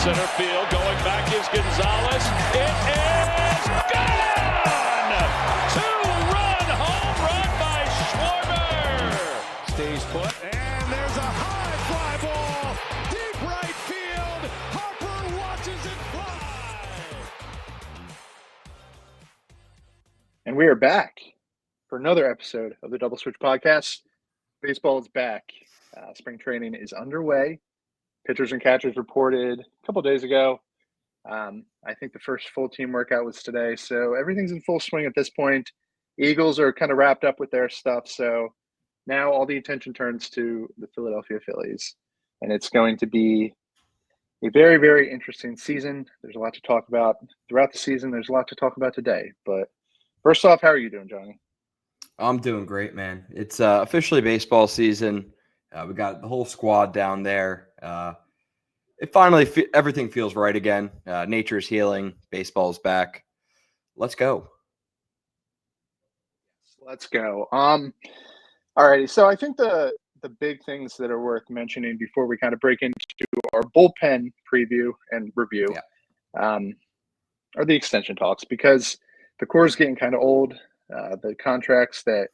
center field. Going back is Gonzalez. It is gone! Two-run home run by Schwarber. Stays put, and there's a high fly ball. Deep right field. Harper watches it fly. And we are back for another episode of the Double Switch Podcast. Baseball is back. Spring training is underway. Pitchers and catchers reported a couple days ago. I think the first full team workout was today. So everything's in full swing at this point. Eagles are kind of wrapped up with their stuff. So now all the attention turns to the Philadelphia Phillies. And it's going to be a very, very interesting season. There's a lot to talk about throughout the season. There's a lot to talk about today. But first off, how are you doing, Johnny? I'm doing great, man. It's officially baseball season. We got the whole squad down there. It finally, everything feels right again. Nature's healing. Baseball's back. Let's go. Let's go. All righty. So I think the big things that are worth mentioning before we kind of break into our bullpen preview and review are the extension talks, because the core is getting kind of old. The contracts that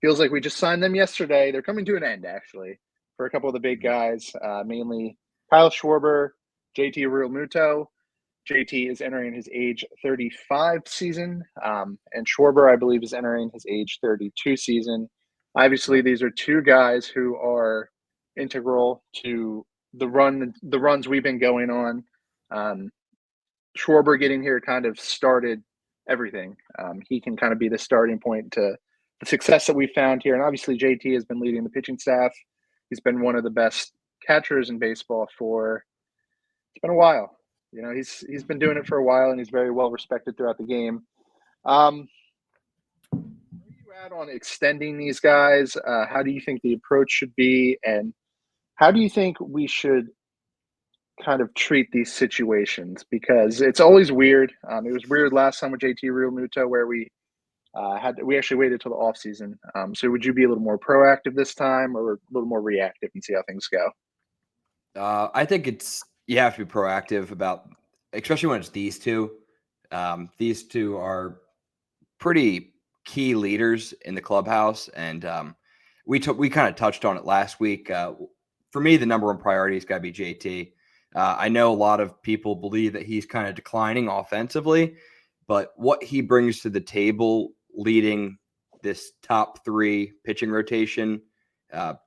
feels like we just signed them yesterday, they're coming to an end, actually, for a couple of the big guys, mainly Kyle Schwarber, JT Realmuto. JT is entering his age 35 season, and Schwarber, I believe, is entering his age 32 season. Obviously, these are two guys who are integral to the runs we've been going on. Schwarber getting here kind of started everything. He can kind of be the starting point to the success that we found here. And obviously JT has been leading the pitching staff. He's been one of the best catchers in baseball it's been a while. You know, he's been doing it for a while, and he's very well respected throughout the game. Where are you at on extending these guys? How do you think the approach should be? And how do you think we should kind of treat these situations? Because it's always weird. It was weird last time with JT Realmuto, where we actually waited till the off season. So would you be a little more proactive this time, or a little more reactive and see how things go? I think you have to be proactive about, especially when it's these two. These two are pretty key leaders in the clubhouse, and we kind of touched on it last week. For me, the number one priority has got to be JT. I know a lot of people believe that he's kind of declining offensively, but what he brings to the table leading this top three pitching rotation,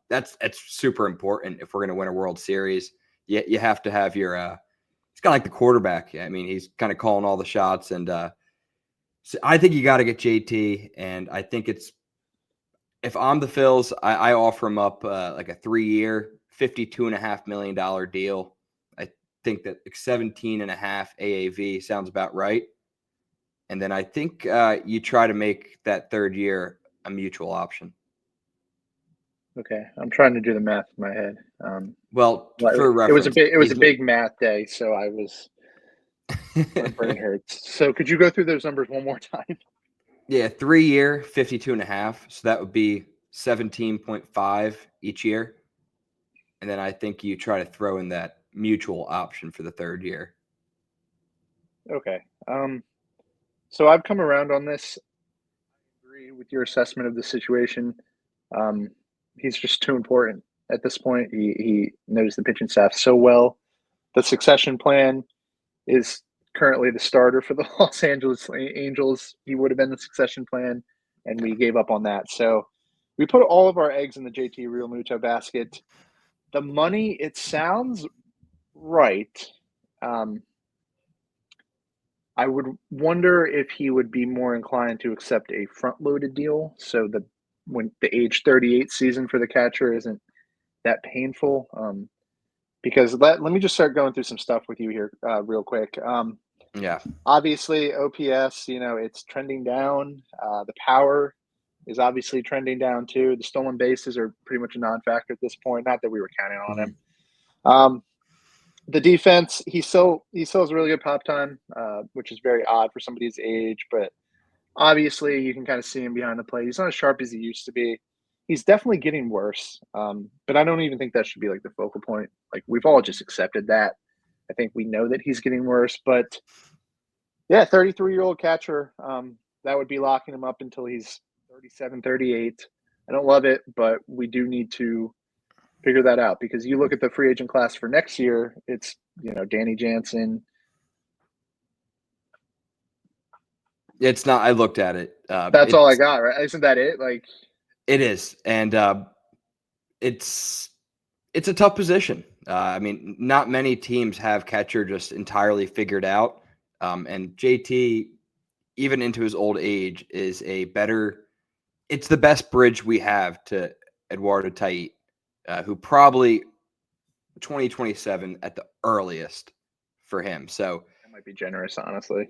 that's super important if we're going to win a World Series. You have to have your it's kind of like the quarterback. I mean, he's kind of calling all the shots, and so I think you got to get JT, and I think if I'm the Phils, I offer him up like a 3-year, $52.5 million deal. I think that 17.5 AAV sounds about right. And then I think you try to make that third year a mutual option. Okay, I'm trying to do the math in my head. For reference, it was a big math day, so I was my brain hurts. So could you go through those numbers one more time? Yeah, 3-year, 52.5. So that would be 17.5 each year. And then I think you try to throw in that mutual option for the third year. Okay. So I've come around on this. I agree with your assessment of the situation. He's just too important at this point. He knows the pitching staff so well. The succession plan is currently the starter for the Los Angeles Angels. He would have been the succession plan, and we gave up on that. So we put all of our eggs in the JT Realmuto basket. The money, it sounds right. I would wonder if he would be more inclined to accept a front-loaded deal, so when the age 38 season for the catcher isn't that painful. Because let me just start going through some stuff with you here real quick. Obviously, OPS, it's trending down. The power is obviously trending down too. The stolen bases are pretty much a non-factor at this point. Not that we were counting on him. The defense, he still has really good pop time, which is very odd for somebody his age. But obviously, you can kind of see him behind the plate. He's not as sharp as he used to be. He's definitely getting worse. But I don't even think that should be like the focal point. Like, we've all just accepted that. I think we know that he's getting worse, but yeah, 33-year-old catcher. That would be locking him up until he's 37, 38. I don't love it, but we do need to figure that out because you look at the free agent class for next year, it's, Danny Jansen. It's not. I looked at it. That's all I got, right? Isn't that it? Like, it is, and it's a tough position. I mean, not many teams have catcher just entirely figured out, and JT, even into his old age, is a better. It's the best bridge we have to Eduardo Tait, who probably 2027 at the earliest for him. So that might be generous, honestly.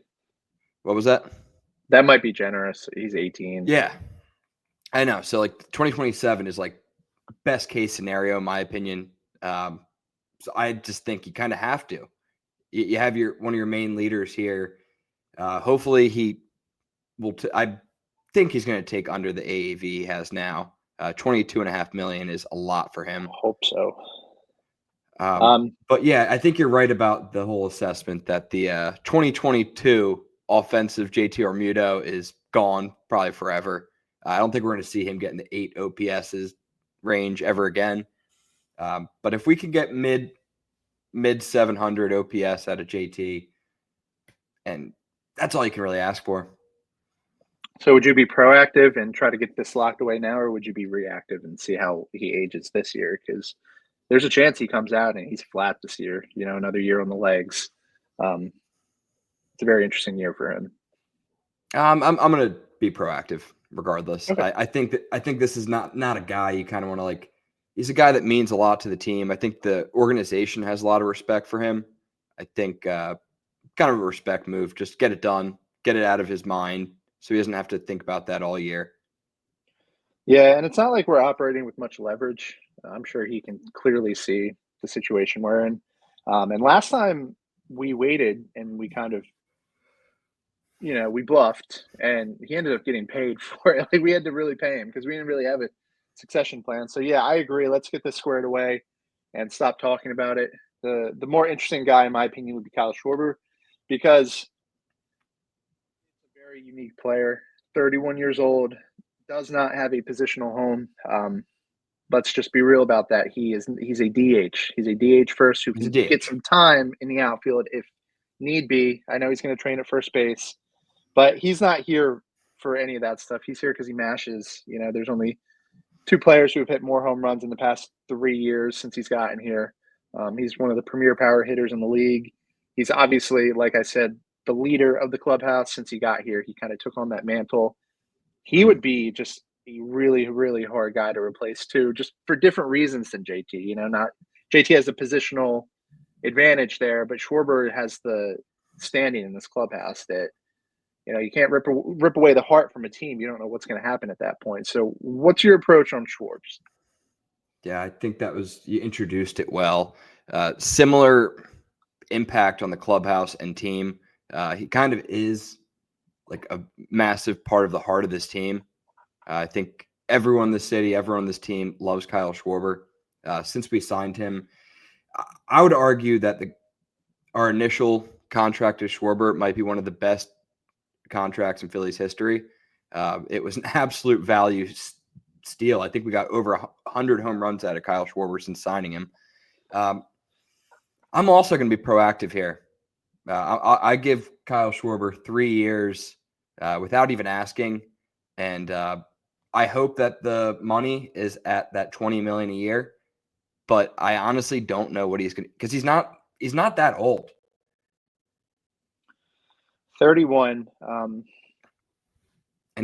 What was that? That might be generous. He's 18. Yeah, I know. So like 2027 is like best case scenario, in my opinion. So I just think you kind of have to. You have one of your main leaders here. Hopefully he will. I think he's going to take under the AAV he has now. $22.5 million is a lot for him. I hope so. But yeah, I think you're right about the whole assessment that the 2022 offensive JT Realmuto is gone probably forever. I don't think we're going to see him get in the 8 OPSs range ever again. But if we can get mid 700 OPS out of JT, and that's all you can really ask for. So would you be proactive and try to get this locked away now, or would you be reactive and see how he ages this year? Because there's a chance he comes out and he's flat this year, another year on the legs. It's a very interesting year for him. I'm going to be proactive regardless. Okay. I think this is not a guy you kind of want to like. He's a guy that means a lot to the team. I think the organization has a lot of respect for him. I think kind of a respect move. Just get it done, get it out of his mind so he doesn't have to think about that all year. Yeah, and it's not like we're operating with much leverage. I'm sure he can clearly see the situation we're in. And last time we waited and we kind of, we bluffed, and he ended up getting paid for it. Like, we had to really pay him because we didn't really have a succession plan. So yeah, I agree. Let's get this squared away and stop talking about it. The more interesting guy, in my opinion, would be Kyle Schwarber, because he's a very unique player. 31 years old, does not have a positional home. Let's just be real about that. He's a DH. He's a DH first who can get some time in the outfield if need be. I know he's going to train at first base, but he's not here for any of that stuff. He's here because he mashes. There's only 2 players who have hit more home runs in the past 3 years since he's gotten here. He's one of the premier power hitters in the league. He's obviously, like I said, the leader of the clubhouse since he got here. He kind of took on that mantle. He would be just a really, really hard guy to replace too, just for different reasons than JT. Not JT has a positional advantage there, but Schwarber has the standing in this clubhouse that you can't rip away the heart from a team. You don't know what's going to happen at that point. So, what's your approach on Schwartz? Yeah, I think you introduced it well. Similar impact on the clubhouse and team. He kind of is like a massive part of the heart of this team. I think everyone in the city, everyone on this team loves Kyle Schwarber. Since we signed him, I would argue that our initial contract to Schwarber might be one of the best contracts in Phillies history. It was an absolute value steal. I think we got over 100 home runs out of Kyle Schwarber since signing him. I'm also going to be proactive here. I give Kyle Schwarber 3 years without even asking, and I hope that the money is at that $20 million a year. But I honestly don't know what he's going to, because he's not that old. 31. And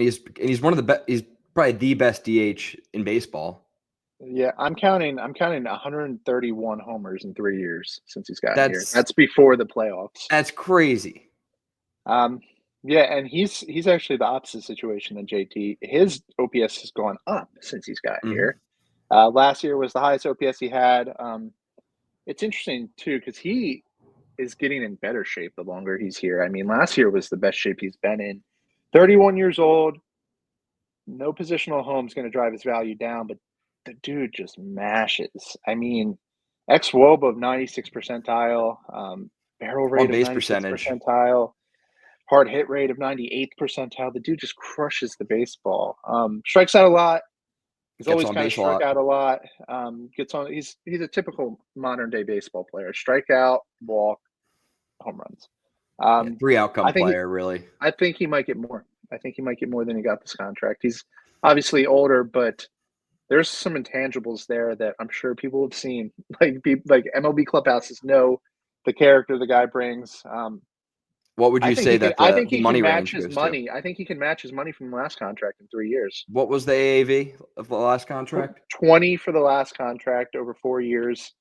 he's one of the best. He's probably the best DH in baseball. Yeah, I'm counting 131 homers in 3 years since he's gotten here. That's before the playoffs. That's crazy. Yeah, and he's actually the opposite situation than JT. His OPS has gone up since he's gotten here. Last year was the highest OPS he had. It's interesting too because he is getting in better shape the longer he's here. I mean, last year was the best shape he's been in. 31 years old, no positional home is going to drive his value down, but the dude just mashes. I mean, Xwob of 96 percentile, barrel On rate of base 96 percentage. percentile, hard hit rate of 98th percentile. The dude just crushes the baseball. Strikes out a lot. He's Gets always on kind of base a struck lot. out a lot. Gets on. He's a typical modern day baseball player. Strikeout, walk, home runs. Yeah, 3 outcome I think player, really. I think he might get more. I think he might get more than he got this contract. He's obviously older, but there's some intangibles there that I'm sure people have seen. Like MLB clubhouses know the character the guy brings. What would I you think say he can. that I the think he can money match range his goes to? money. I think he can match his money from the last contract in 3 years. What was the AAV of the last contract? 20 for the last contract over 4 years.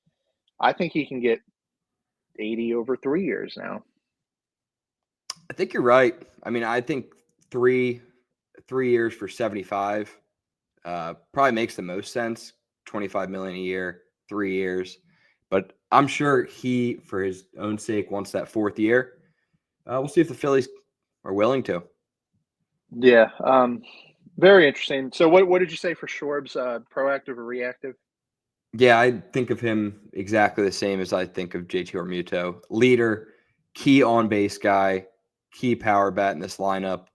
I think he can get 80 over 3 years now. I think you're right. I mean, I think 3 years for 75 probably makes the most sense. 25 million a year, 3 years. But I'm sure he, for his own sake, wants that 4th year. We'll see if the Phillies are willing to. Yeah, very interesting. So what did you say for Schwarb's proactive or reactive? Yeah, I think of him exactly the same as I think of JT Realmuto. Leader, key on base guy, key power bat in this lineup.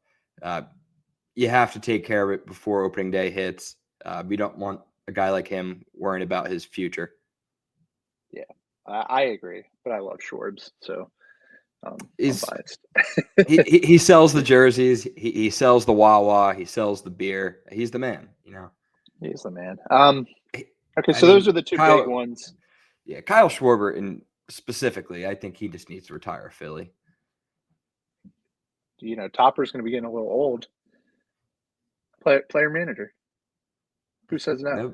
You have to take care of it before opening day hits. We don't want a guy like him worrying about his future. Yeah, I agree, but I love Schwarb's, so I'm biased. he sells the jerseys. He sells the Wawa. He sells the beer. He's the man, you know. He's the man. Okay, I so those mean, are the two big ones. Yeah, Kyle Schwarber, and specifically, I think he just needs to retire Philly. You know, Topper's going to be getting a little old. Player manager. Who says no?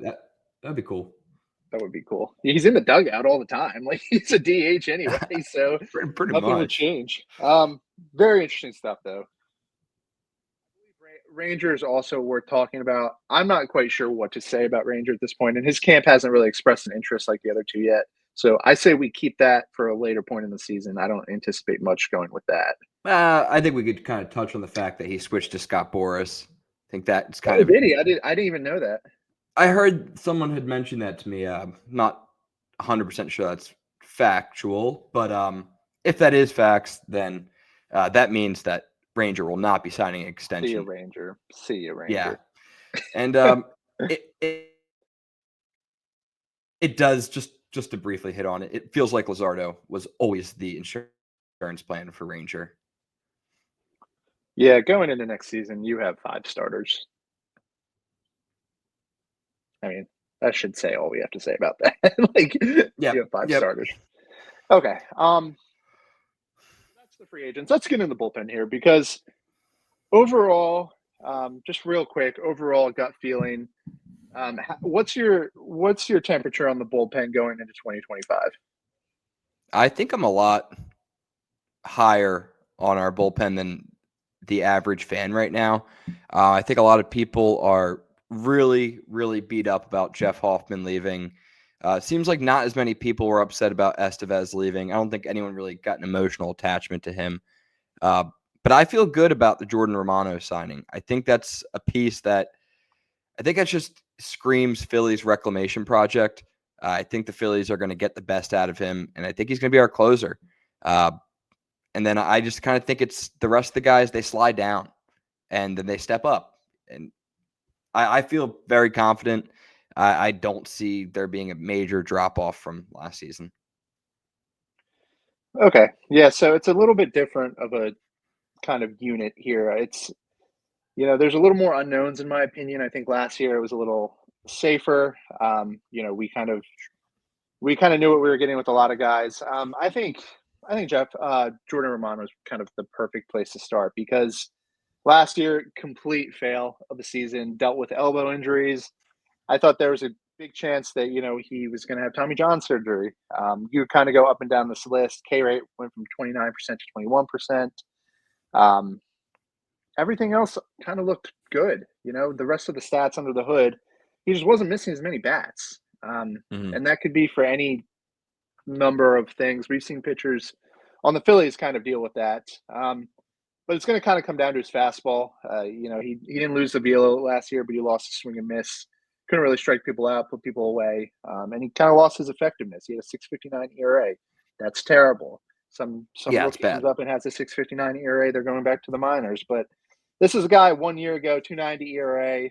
That'd be cool. That would be cool. He's in the dugout all the time. Like he's a DH anyway, so Pretty nothing would much. change. Very interesting stuff though. Ranger's also worth talking about. I'm not quite sure what to say about Ranger at this point, and his camp hasn't really expressed an interest like the other two yet. So I say we keep that for a later point in the season. I don't anticipate much going with that. I think we could kind of touch on the fact that he switched to Scott Boras. I think that's kind Oh, of. did he? I didn't even know that. I heard someone had mentioned that to me. Not 100% sure that's factual, but if that is facts, then that means that Ranger will not be signing an extension. See you, Ranger. See you, Ranger. Yeah, and it does just to briefly hit on it. It feels like Luzardo was always the insurance plan for Ranger. Yeah, going into next season, you have 5 starters. I mean, that should say all we have to say about that. Like, you have 5 starters. Okay. That's the free agents. Let's get in the bullpen here because overall, just real quick, overall gut feeling. What's your temperature on the bullpen going into 2025? I think I'm a lot higher on our bullpen than the average fan right now. I think a lot of people are really, really beat up about Jeff Hoffman leaving. It seems like not as many people were upset about Estevez leaving. I don't think anyone really got an emotional attachment to him. But I feel good about the Jordan Romano signing. I think that's a piece that just screams Phillies reclamation project. I think the Phillies are going to get the best out of him, and I think he's going to be our closer. And then I just kind of think it's the rest of the guys, they slide down and then they step up. And I feel very confident. I don't see there being a major drop off from last season. Okay. Yeah. So it's a little bit different of a kind of unit here. It's, there's a little more unknowns in my opinion. I think last year it was a little safer. We kind of knew what we were getting with a lot of guys. I think Jeff, Jordan Romano is kind of the perfect place to start because last year, complete fail of the season, dealt with elbow injuries. I thought there was a big chance that, he was going to have Tommy John surgery. You kind of go up and down this list. K rate went from 29% to 21%. Everything else kind of looked good. The rest of the stats under the hood, he just wasn't missing as many bats. And that could be for any number of things. We've seen pitchers on the Phillies kind of deal with that. But it's going to kind of come down to his fastball. He didn't lose the velo last year, but he lost a swing and miss couldn't really strike people out, put people away, and he kind of lost his effectiveness. He had a 6.59 ERA. That's terrible. Some Yeah, it's rookie bad. comes up and has a 6.59 ERA. They're going back to the minors, but this is a guy 1 year ago, 2.90 ERA,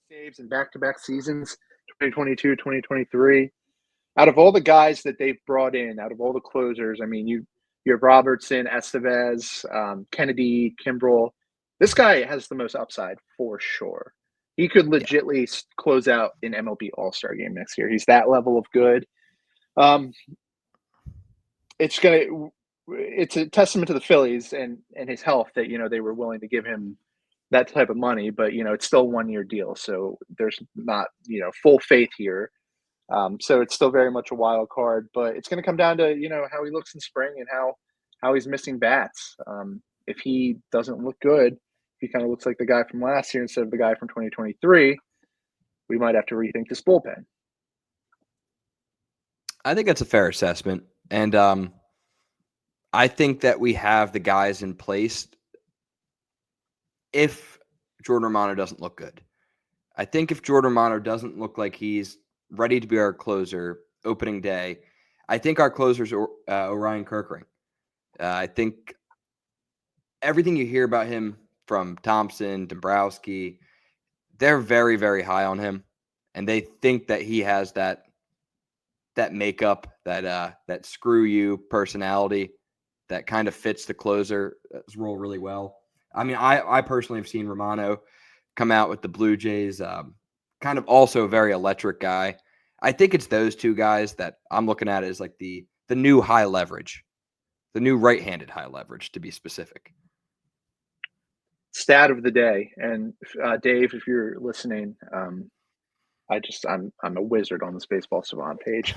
saves in back-to-back seasons, 2022, 2023. Out of all the guys that they've brought in, out of all the closers, I mean, you have Robertson, Estevez, Kennedy, Kimbrel. This guy has the most upside for sure. He could legitly close out an MLB All-Star game next year. He's that level of good. It's a testament to the Phillies and his health that, they were willing to give him that type of money, but, it's still a 1-year deal. So there's not, full faith here. So it's still very much a wild card, but it's going to come down to, how he looks in spring and how he's missing bats. If he doesn't look good, if he kind of looks like the guy from last year instead of the guy from 2023, we might have to rethink this bullpen. I think that's a fair assessment. And I think that we have the guys in place if Jordan Romano doesn't look good. I think if Jordan Romano doesn't look like he's ready to be our closer opening day, I think our closer's Orion Kerkering. I think everything you hear about him from Thompson, Dombrowski, they're very, very high on him. And they think that he has that makeup, that screw you personality that kind of fits the closer's role really well. I mean, I personally have seen Romano come out with the Blue Jays, kind of also a very electric guy. I think it's those two guys that I'm looking at as like the new high leverage, the new right-handed high leverage, to be specific. Stat of the day, and Dave, if you're listening, I'm a wizard on this Baseball Savant page.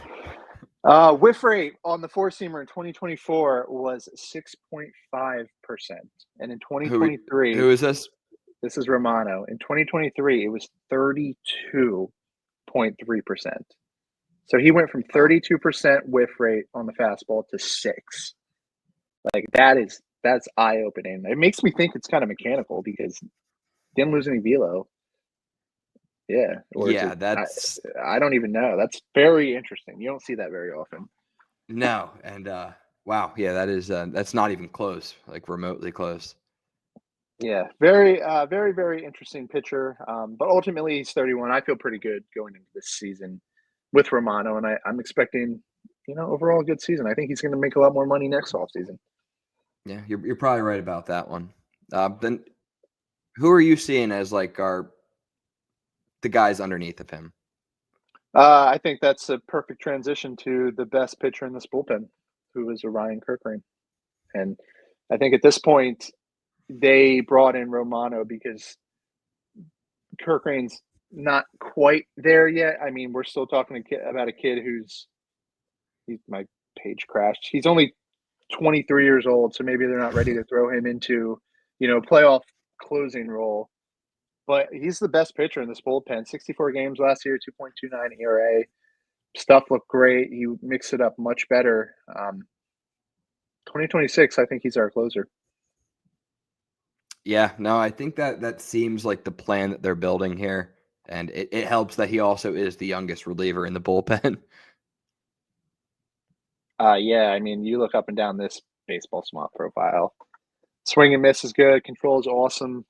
Whiff rate on the four-seamer in 2024 was 6.5%, and in 2023, who is this? This is Romano. In 2023, it was 32.3%. So he went from 32% whiff rate on the fastball to 6. Like that's eye-opening. It makes me think it's kind of mechanical because didn't lose any velo. Yeah. That's I don't even know. That's very interesting. You don't see that very often. No, and wow, yeah, that is that's not even close, like remotely close. Yeah, very, very, very interesting pitcher. But ultimately, he's 31. I feel pretty good going into this season with Romano, and I'm expecting, overall a good season. I think he's going to make a lot more money next offseason. Yeah, you're probably right about that one. Then, who are you seeing as like the guys underneath of him? I think that's a perfect transition to the best pitcher in this bullpen, who is Orion Kerkering. And I think at this point, they brought in Romano because Kerkering's not quite there yet. I mean, we're still talking about a kid my page crashed. He's only 23 years old, so maybe they're not ready to throw him into, playoff closing role. But he's the best pitcher in this bullpen. 64 games last year, 2.29 ERA. Stuff looked great. He mixed it up much better. 2026, I think he's our closer. Yeah, no, I think that seems like the plan that they're building here. And it helps that he also is the youngest reliever in the bullpen. Yeah, I mean, you look up and down this Baseball Smart profile. Swing and miss is good. Control is awesome.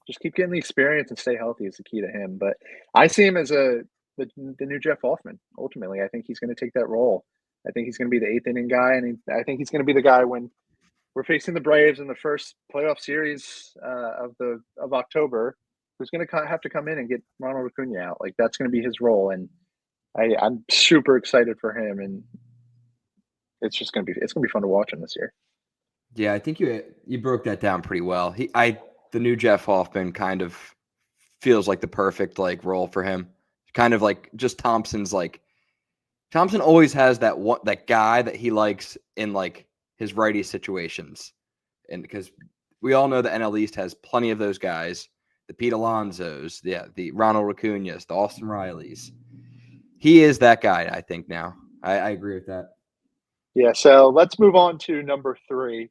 Just keep getting the experience and stay healthy is the key to him. But I see him as the new Jeff Hoffman. Ultimately, I think he's going to take that role. I think he's going to be the eighth inning guy, and I think he's going to be the guy when we're facing the Braves in the first playoff series of October, who's going to have to come in and get Ronald Acuna out. Like that's going to be his role, and I'm super excited for him, and it's going to be fun to watch him this year. Yeah, I think you broke that down pretty well. The new Jeff Hoffman kind of feels like the perfect like role for him. Kind of like just Thompson always has that guy that he likes in like his righty situations. And because we all know the NL East has plenty of those guys, the Pete Alonsos, the Ronald Acuñas, the Austin Rileys. He is that guy, I think now. I agree with that. Yeah, so let's move on to number 3.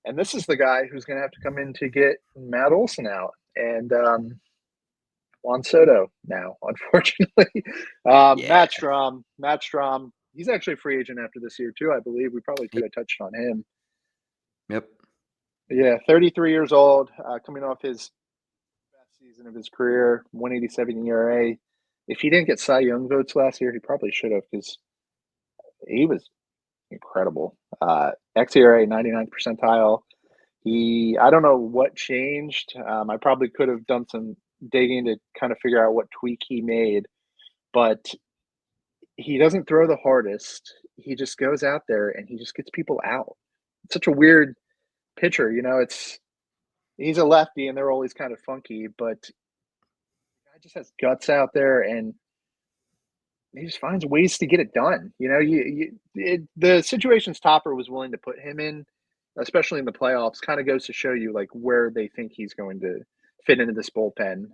And this is the guy who's going to have to come in to get Matt Olson out. And Juan Soto now, unfortunately. Matt Strom, he's actually a free agent after this year too, I believe. We probably could have touched on him. Yep. Yeah, 33 years old, coming off his best season of his career, 187 ERA. If he didn't get Cy Young votes last year, he probably should have because he was incredible. xERA 99th percentile. I don't know what changed. I probably could have done some digging to kind of figure out what tweak he made, but he doesn't throw the hardest. He just goes out there and he just gets people out. It's such a weird pitcher, he's a lefty and they're always kind of funky, but the guy just has guts out there and he just finds ways to get it done. The situations Topper was willing to put him in, especially in the playoffs, kind of goes to show you like where they think he's going to fit into this bullpen.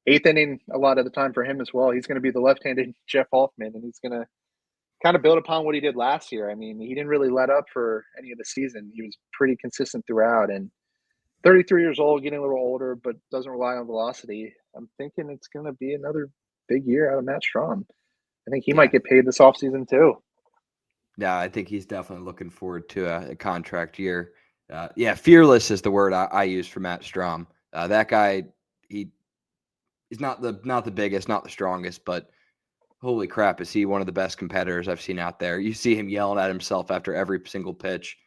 Eighth inning, a lot of the time for him as well. He's going to be the left-handed Jeff Hoffman, and he's going to kind of build upon what he did last year. I mean, he didn't really let up for any of the season. He was pretty consistent throughout, and 33 years old, getting a little older, but doesn't rely on velocity. I'm thinking it's going to be another big year out of Matt Strom. I think he might get paid this offseason too. Yeah, I think he's definitely looking forward to a contract year. Fearless is the word I use for Matt Strom. That guy, he's not the biggest, not the strongest, but holy crap, is he one of the best competitors I've seen out there. You see him yelling at himself after every single pitch.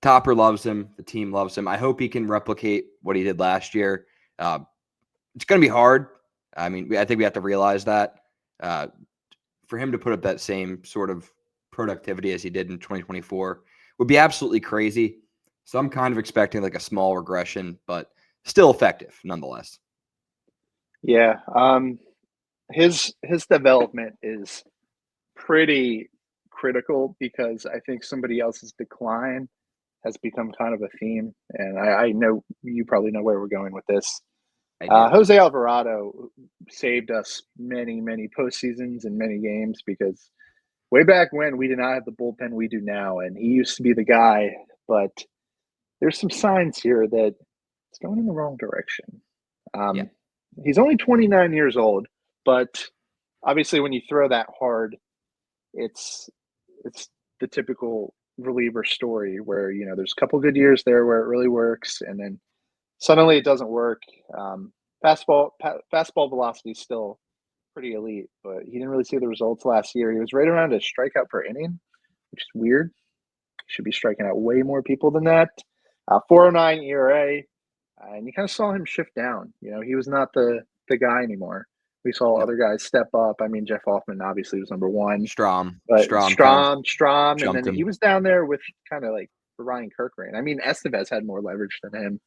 Topper loves him. The team loves him. I hope he can replicate what he did last year. It's going to be hard. I mean, I think we have to realize that. For him to put up that same sort of productivity as he did in 2024 would be absolutely crazy. So I'm kind of expecting like a small regression, but still effective nonetheless. Yeah. His development is pretty critical because I think somebody else's decline has become kind of a theme. And I know you probably know where we're going with this. Jose Alvarado saved us many, many postseasons and many games because way back when we did not have the bullpen we do now, and he used to be the guy, but there's some signs here that it's going in the wrong direction. He's only 29 years old, but obviously when you throw that hard, it's the typical reliever story where, there's a couple good years there where it really works, and then suddenly it doesn't work. Fastball velocity is still pretty elite, but he didn't really see the results last year. He was right around a strikeout per inning, which is weird. He should be striking out way more people than that. 4.09 ERA, and you kind of saw him shift down. He was not the guy anymore. We saw other guys step up. I mean, Jeff Hoffman obviously was number one. Strom, and then he was down there with kind of like Ryan Kirkland. I mean, Estevez had more leverage than him.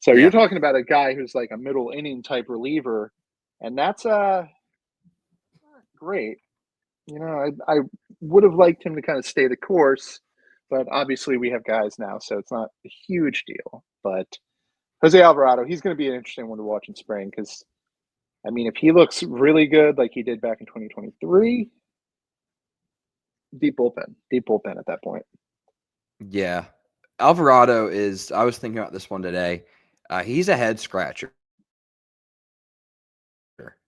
So you're talking about a guy who's like a middle inning type reliever, and that's great. I would have liked him to kind of stay the course, but obviously we have guys now, so it's not a huge deal. But Jose Alvarado, he's going to be an interesting one to watch in spring because, I mean, if he looks really good like he did back in 2023, deep bullpen at that point. Yeah. Alvarado is, I was thinking about this one today. He's a head scratcher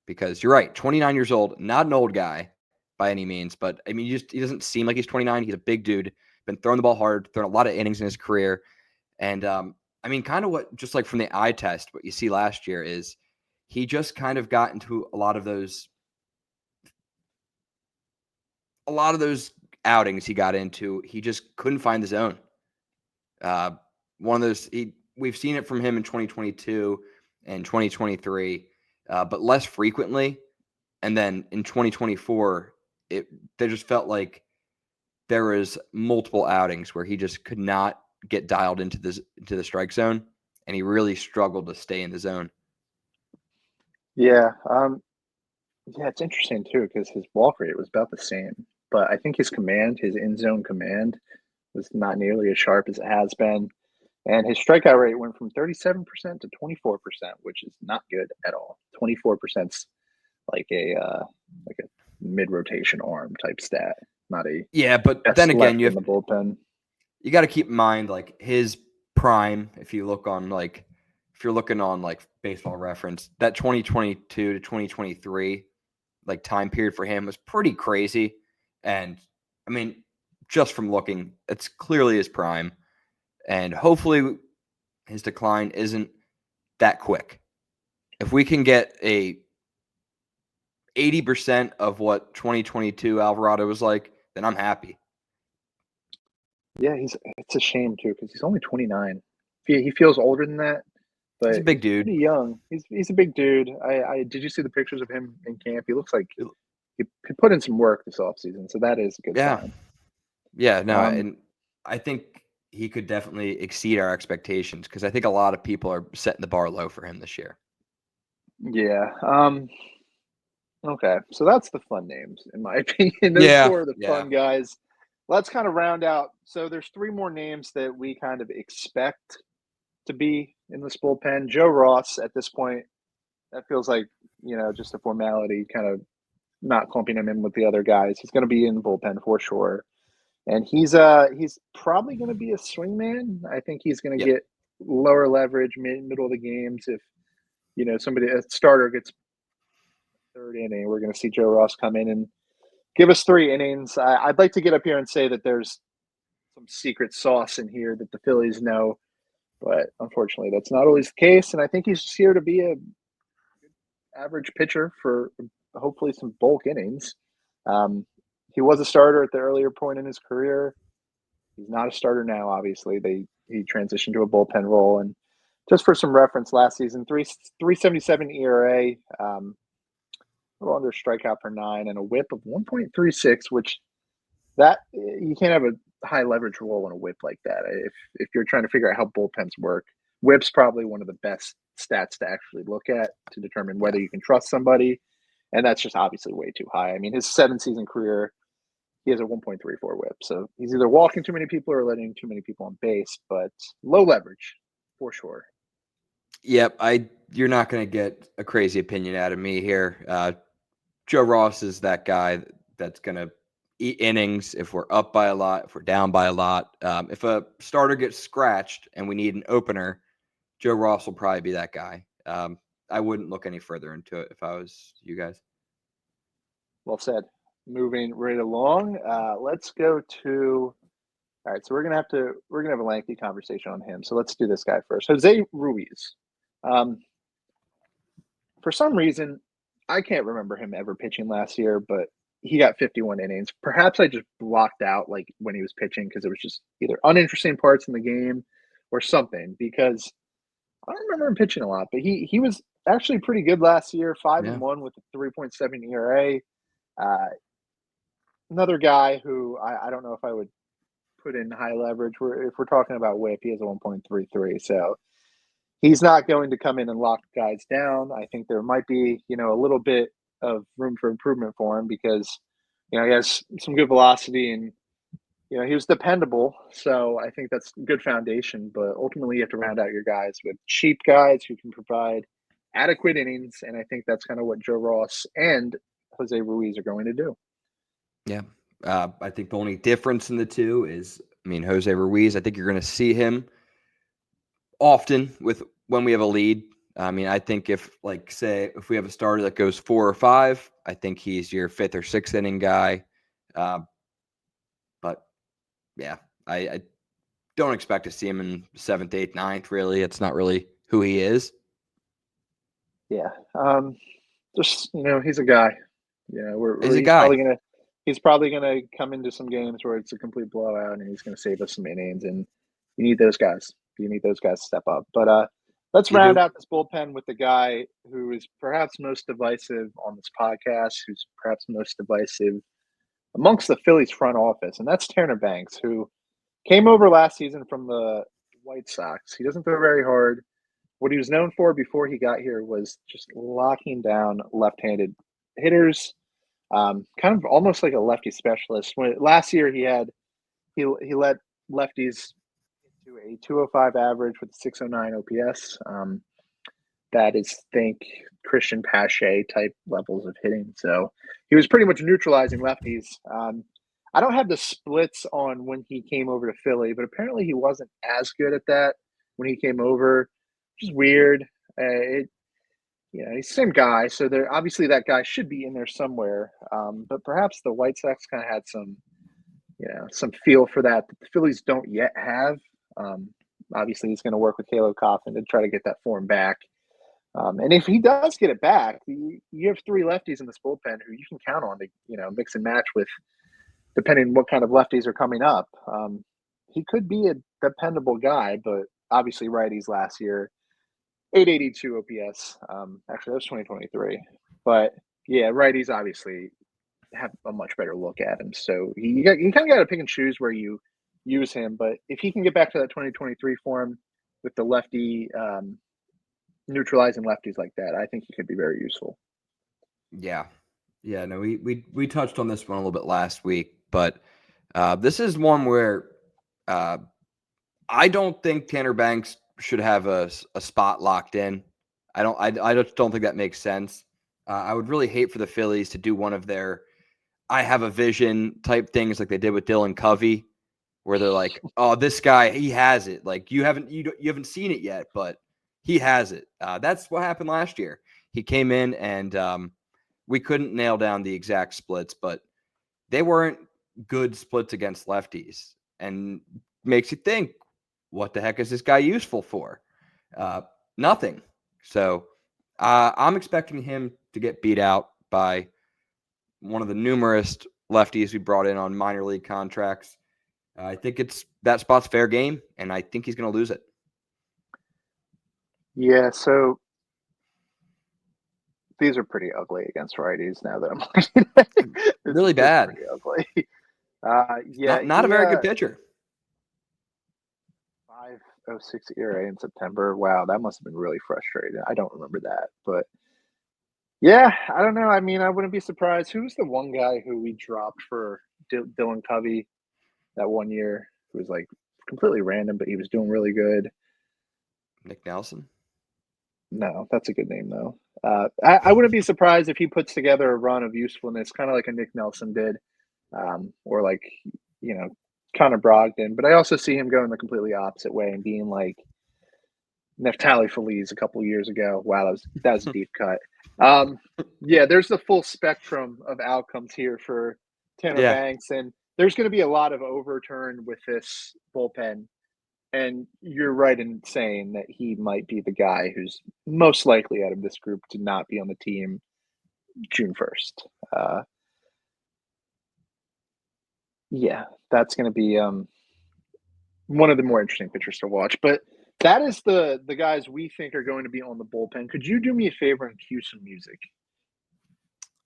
because you're right. 29 years old, not an old guy by any means, but I mean, he doesn't seem like he's 29. He's a big dude, been throwing the ball hard, thrown a lot of innings in his career. And I mean, kind of what, just like from the eye test, what you see last year is he just kind of got into a lot of those outings he got into. He just couldn't find the zone. One of those, we've seen it from him in 2022 and 2023, but less frequently. And then in 2024, they just felt like there was multiple outings where he just could not get dialed into the strike zone, and he really struggled to stay in the zone. Yeah, it's interesting too because his walk rate was about the same, but I think his in zone command, was not nearly as sharp as it has been. And his strikeout rate went from 37% to 24%, which is not good at all. 24% is like a mid-rotation arm type stat, not a but then again, you have the bullpen. You got to keep in mind like his prime. If you look on like if you're looking on like Baseball Reference, that 2022 to 2023 like time period for him was pretty crazy. And I mean, just from looking, it's clearly his prime. And hopefully his decline isn't that quick. If we can get a 80% of what 2022 Alvarado was like, then I'm happy. Yeah, it's a shame too because he's only 29. He feels older than that, but He's a big dude. Pretty young. He's a big dude. I did you see the pictures of him in camp? He looks like he put in some work this offseason, so that is a good sign. Yeah, no, and I think he could definitely exceed our expectations because I think a lot of people are setting the bar low for him this year. Yeah. Okay, so that's the fun names in my opinion. Those four are the fun guys. Let's kind of round out. So there's three more names that we kind of expect to be in this bullpen. Joe Ross at this point, that feels like, just a formality, kind of not clumping him in with the other guys. He's going to be in the bullpen for sure. And he's probably going to be a swingman. I think he's going to get lower leverage middle of the games. If, a starter gets third inning, we're going to see Joe Ross come in and give us 3 innings. I'd like to get up here and say that there's some secret sauce in here that the Phillies know, but unfortunately that's not always the case. And I think he's just here to be a average pitcher for hopefully some bulk innings. He was a starter at the earlier point in his career. He's not a starter now, obviously. He transitioned to a bullpen role. And just for some reference, last season, 3.77 ERA, a little under strikeout per 9, and a whip of 1.36, which that you can't have a high leverage role in a whip like that. If you're trying to figure out how bullpens work, whip's probably one of the best stats to actually look at to determine whether you can trust somebody. And that's just obviously way too high. I mean, his 7-season career, he has a 1.34 whip. So he's either walking too many people or letting too many people on base, but low leverage for sure. Yep. You're not going to get a crazy opinion out of me here. Joe Ross is that guy that's going to eat innings if we're up by a lot, if we're down by a lot. If a starter gets scratched and we need an opener, Joe Ross will probably be that guy. I wouldn't look any further into it if I was you guys. Well said. Moving right along, let's go to. All right, so we're gonna have a lengthy conversation on him. So let's do this guy first. Jose Ruiz. For some reason, I can't remember him ever pitching last year, but he got 51 innings. Perhaps I just blocked out like when he was pitching because it was just either uninteresting parts in the game or something. Because I don't remember him pitching a lot, but he was actually pretty good last year. 5-1 with a 3.7 ERA. Another guy who I don't know if I would put in high leverage. If we're talking about whip, he has a 1.33. So he's not going to come in and lock guys down. I think there might be, a little bit of room for improvement for him because, he has some good velocity and, he was dependable. So I think that's a good foundation. But ultimately, you have to round out your guys with cheap guys who can provide adequate innings. And I think that's kind of what Joe Ross and Jose Ruiz are going to do. Yeah. I think the only difference in the two is, Jose Ruiz, I think you're going to see him often when we have a lead. I think if we have a starter that goes 4 or 5, I think he's your 5th or 6th inning guy. But yeah, I don't expect to see him in 7th, 8th, 9th, really. It's not really who he is. Yeah. Just, he's a guy. He's probably gonna come into some games where it's a complete blowout and he's gonna save us some innings, and you need those guys. You need those guys to step up. But let's round out this bullpen with the guy who is perhaps most divisive on this podcast, who's perhaps most divisive amongst the Phillies front office, and that's Tanner Banks, who came over last season from the White Sox. He doesn't throw very hard. What he was known for before he got here was just locking down left-handed hitters. Kind of almost like a lefty specialist. Last year he let lefties into a 205 average with a 609 OPS. That is, think Christian Pache type levels of hitting. So he was pretty much neutralizing lefties. I don't have the splits on when he came over to Philly, but apparently he wasn't as good at that when he came over. which is weird. He's the same guy, so there obviously that guy should be in there somewhere. But perhaps the White Sox kind of had some feel for that the Phillies don't yet have. Obviously, he's going to work with Halo Coffin to try to get that form back. And if he does get it back, you have three lefties in this bullpen who you can count on to mix and match with, depending on what kind of lefties are coming up. He could be a dependable guy, but obviously righties last year. 882 OPS. Actually, that was 2023. But yeah, righties obviously have a much better look at him. So you kind of got to pick and choose where you use him. But if he can get back to that 2023 form with the lefty neutralizing lefties like that, I think he could be very useful. Yeah. No, we touched on this one a little bit last week, but this is one where I don't think Tanner Banks should have a spot locked in. I just don't think that makes sense. I would really hate for the Phillies to do one of their I have a vision type things like they did with Dylan Covey, where they're like, oh, this guy, he has it. Like you haven't seen it yet, but he has it. That's what happened last year. He came in and we couldn't nail down the exact splits, but they weren't good splits against lefties, and makes you think, what the heck is this guy useful for? Nothing. So I'm expecting him to get beat out by one of the numerous lefties we brought in on minor league contracts. I think that spot's fair game, and I think he's going to lose it. Yeah, so these are pretty ugly against righties now that I'm looking at it. Really bad. Pretty ugly. Not a very good pitcher. 5.06 ERA in September. Wow, that must have been really frustrating. I don't remember that, but yeah, I don't know. I mean, I wouldn't be surprised. Who was the one guy who we dropped for Dylan Covey that one year? Who was like completely random, but he was doing really good. Nick Nelson? No, that's a good name though. I wouldn't be surprised if he puts together a run of usefulness, kind of like a Nick Nelson did, or like Connor Brogdon. But I also see him going the completely opposite way and being like Neftali Feliz a couple years ago. Wow, that was a deep cut. Yeah, there's the full spectrum of outcomes here for Tanner Banks, and there's going to be a lot of overturn with this bullpen. And you're right in saying that he might be the guy who's most likely out of this group to not be on the team June 1st. Yeah, that's going to be one of the more interesting pitchers to watch. But that is the guys we think are going to be on the bullpen. Could you do me a favor and cue some music?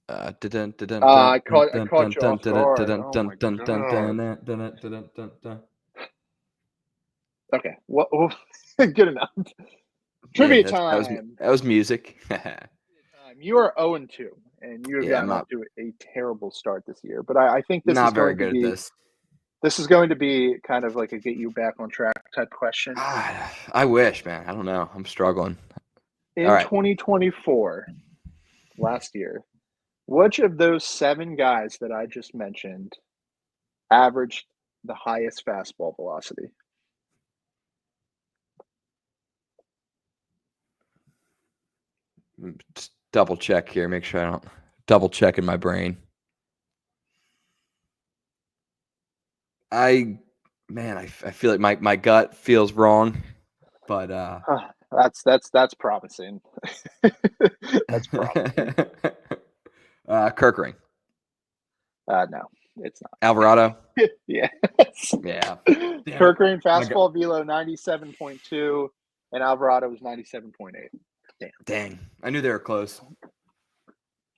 I caught you off guard. Oh my God. Okay, well, good enough. Trivia time. That was music. You are 0-2, and you have gotten off to a terrible start this year. But I think this not is very going good to be. At this. This is going to be kind of like a get you back on track type question. I wish, man. I don't know. I'm struggling. In 2024, last year, which of those 7 guys that I just mentioned averaged the highest fastball velocity? Just double check here. Make sure I don't double check in my brain. I feel like my gut feels wrong, but that's promising. That's promising. Kirkering. No, it's not. Alvarado. Yes. Yeah. Kirkering fastball velo 97.2, and Alvarado was 97.8. Dang. I knew they were close.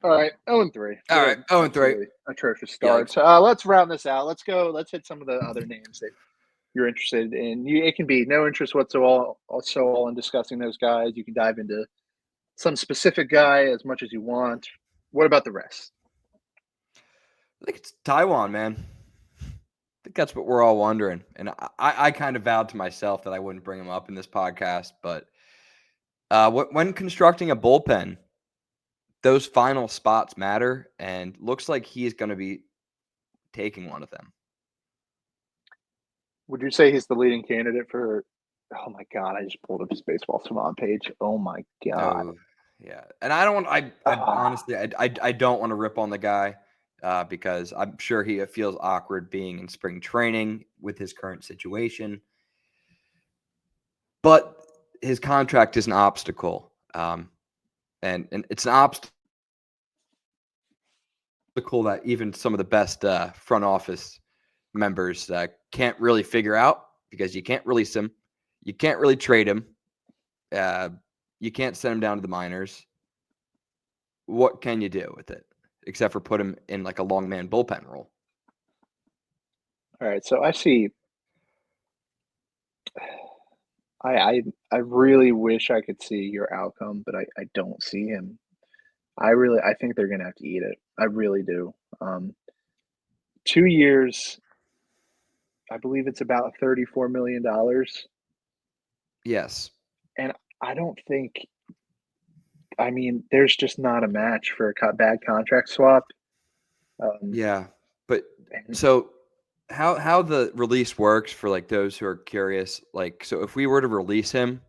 All right, 0-3. All right, 0-3. Atrocious start. Let's round this out. Let's go. Let's hit some of the other names that you're interested in. It can be no interest whatsoever. Also, in discussing those guys, you can dive into some specific guy as much as you want. What about the rest? I think it's Taiwan, man. I think that's what we're all wondering. And I kind of vowed to myself that I wouldn't bring him up in this podcast, but when constructing a bullpen, those final spots matter, and looks like he's going to be taking one of them. Would you say he's the leading candidate for Oh my God! I just pulled up his baseball savant page. Oh my God! Oh, yeah. And I don't. I honestly, I don't want to rip on the guy because I'm sure he feels awkward being in spring training with his current situation. But his contract is an obstacle, and it's an obstacle that even some of the best front office members can't really figure out because you can't release him, you can't really trade him, you can't send him down to the minors. What can you do with it except for put him in like a long man bullpen role? All right, so I see. I really wish I could see your outcome, but I don't see him. I think they're gonna have to eat it. I really do. 2 years, I believe it's about $34 million, Yes. and I don't think. I mean, there's just not a match for a bad contract swap. Um, Yeah. But and so how the release works for like those who are curious, like so if we were to release him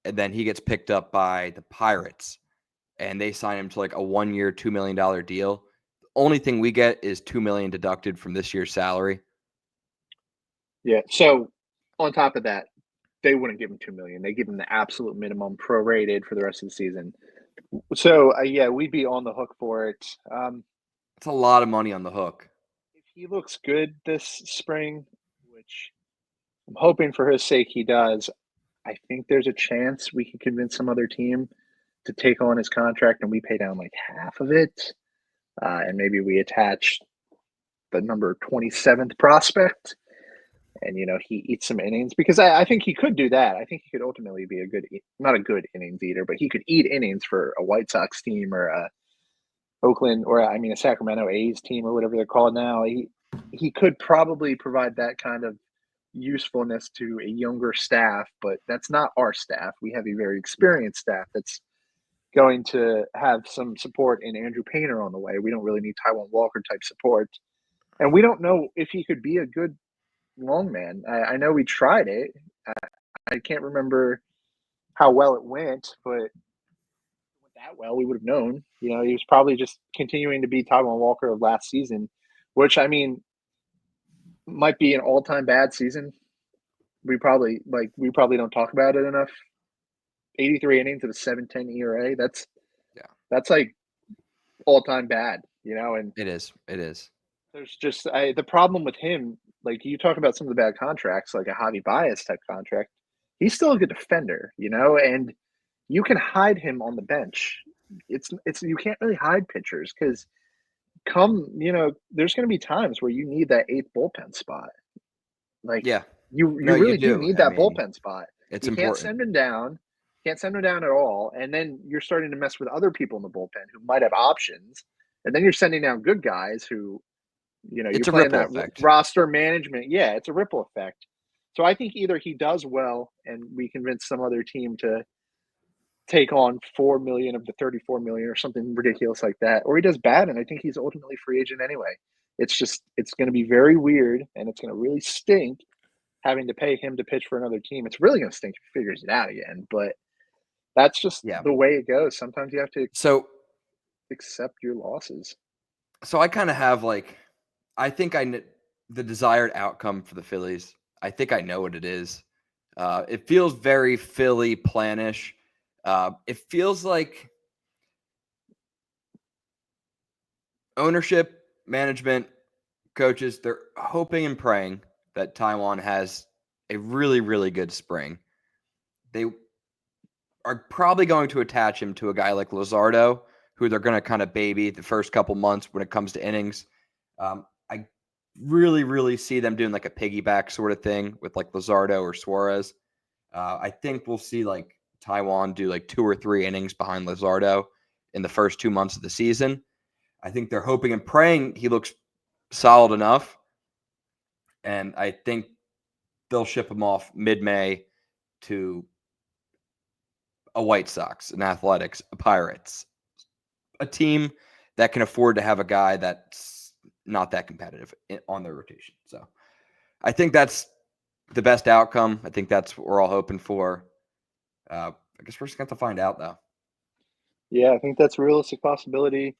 and then he gets picked up by the Pirates and they sign him to like a 1 year, $2 million deal, the only thing we get is $2 million deducted from this year's salary. yeah, so on top of that, they wouldn't give him 2 million. They give him the absolute minimum, prorated for the rest of the season. So yeah, we'd be on the hook for it. It's a lot of money on the hook. If he looks good this spring, which I'm hoping for his sake he does, I think there's a chance we can convince some other team to take on his contract and we pay down like half of it. And maybe we attach the number 27th prospect and, he eats some innings because I think he could do that. I think he could ultimately be not a good innings eater, but he could eat innings for a White Sox team or a Oakland or a Sacramento A's team or whatever they're called now. He could probably provide that kind of usefulness to a younger staff, but that's not our staff. We have a very experienced staff that's going to have some support in Andrew Painter on the way. We don't really need Taiwan Walker type support. And we don't know if he could be a good long man. I know we tried it. I can't remember how well it went, but that well, we would have known. He was probably just continuing to be Taiwan Walker of last season, which might be an all-time bad season. We probably don't talk about it enough. 83 innings of a 7.10 ERA. That's like all-time bad, and It is. It is. there's just the problem with him, like you talk about some of the bad contracts, like a Javi Baez type contract. He's still a good defender, and you can hide him on the bench. It's you can't really hide pitchers because there's going to be times where you need that eighth bullpen spot. Like Yeah. you No, you really do do. need I that mean, bullpen spot. it's You can't important. send him down. Can't send him down at all. And then you're starting to mess with other people in the bullpen who might have options. And then you're sending down good guys who, you're It's a playing ripple that effect. roster management. Yeah, it's a ripple effect. So I think either he does well and we convince some other team to take on 4 million of the 34 million or something ridiculous like that, or he does bad and I think he's ultimately free agent anyway. It's going to be very weird and it's going to really stink having to pay him to pitch for another team. It's really going to stink if he figures it out again, but that's just Yeah. the way it goes. Sometimes you have to So accept your losses. I kind of have like, I think the desired outcome for the Phillies. I think I know what it is. It feels very Philly planish. It feels like ownership, management, coaches, they're hoping and praying that Taiwan has a really, really good spring. They are probably going to attach him to a guy like Luzardo, who they're going to kind of baby the first couple months when it comes to innings. I really, really see them doing like a piggyback sort of thing with like Luzardo or Suarez. I think we'll see like Taiwan do like 2 or 3 innings behind Luzardo in the first 2 months of the season. I think they're hoping and praying he looks solid enough. And I think they'll ship him off mid-May to a White Sox, an Athletics, a Pirates, a team that can afford to have a guy that's not that competitive on their rotation. So I think that's the best outcome. I think that's what we're all hoping for. I guess we're just going to have to find out, though. Yeah, I think that's a realistic possibility.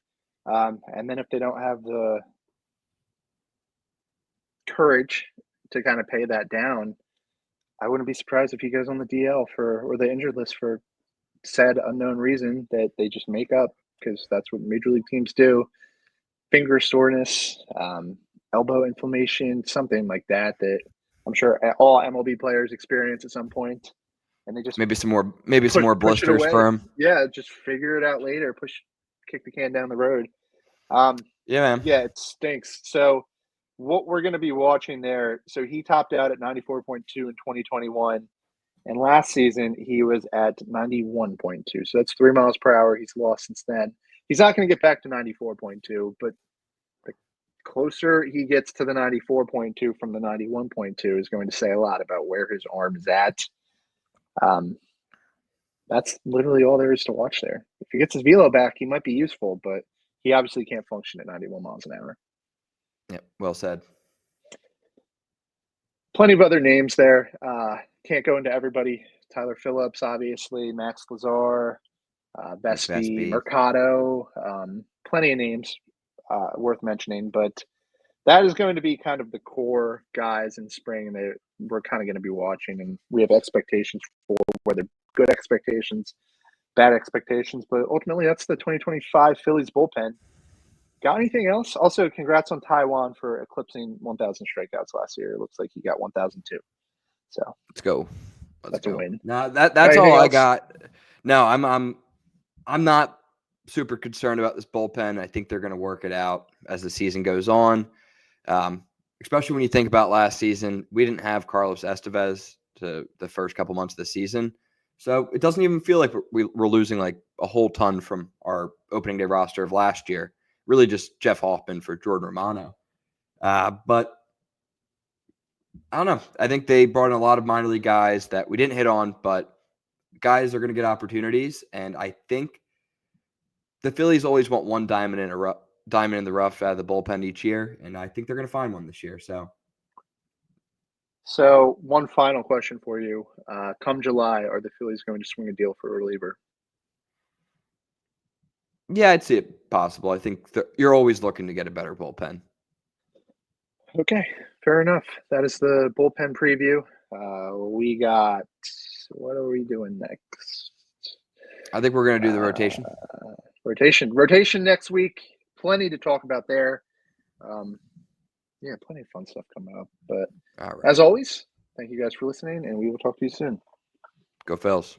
And then if they don't have the courage to kind of pay that down, I wouldn't be surprised if he goes on the DL or the injured list for said unknown reason that they just make up, because that's what major league teams do. Finger soreness, elbow inflammation, something like that I'm sure all MLB players experience at some point, and they just maybe some more push it blisters away. for him. Yeah, just figure it out later. Kick the can down the road. Yeah, man. Yeah, it stinks. So what we're going to be watching there, so he topped out at 94.2 in 2021, and last season he was at 91.2. So that's 3 miles per hour he's lost since then. He's not going to get back to 94.2, but the closer he gets to the 94.2 from the 91.2 is going to say a lot about where his arm is at. That's literally all there is to watch there. If he gets his velo back, he might be useful, but he obviously can't function at 91 miles an hour. Yeah, well said. Plenty of other names there. Can't go into everybody. Tyler Phillips, obviously, Max Lazar, Vespi, Mercado. Plenty of names worth mentioning, but that is going to be kind of the core guys in spring that we're kind of going to be watching, and we have expectations for, whether good expectations, bad expectations, but ultimately that's the 2025 Phillies bullpen. Got anything else? Also, congrats on Taiwan for eclipsing 1,000 strikeouts last year. It looks like he got 1,002. So let's go. That's a win. No, that's all I got. No, I'm not super concerned about this bullpen. I think they're going to work it out as the season goes on. Especially when you think about last season, we didn't have Carlos Estevez to the first couple months of the season. So it doesn't even feel like we're losing like a whole ton from our opening day roster of last year. Really just Jeff Hoffman for Jordan Romano. But I don't know. I think they brought in a lot of minor league guys that we didn't hit on, but guys are going to get opportunities. And I think the Phillies always want one diamond in the rough out of the bullpen each year. And I think they're going to find one this year. So one final question for you. Come July, are the Phillies going to swing a deal for a reliever? Yeah, I'd see it possible. I think you're always looking to get a better bullpen. Okay, fair enough. That is the bullpen preview. We got, what are we doing next? I think we're going to do the rotation. Rotation next week. Plenty to talk about there. Yeah, plenty of fun stuff coming up. But as always, thank you guys for listening, and we will talk to you soon. Go Phils.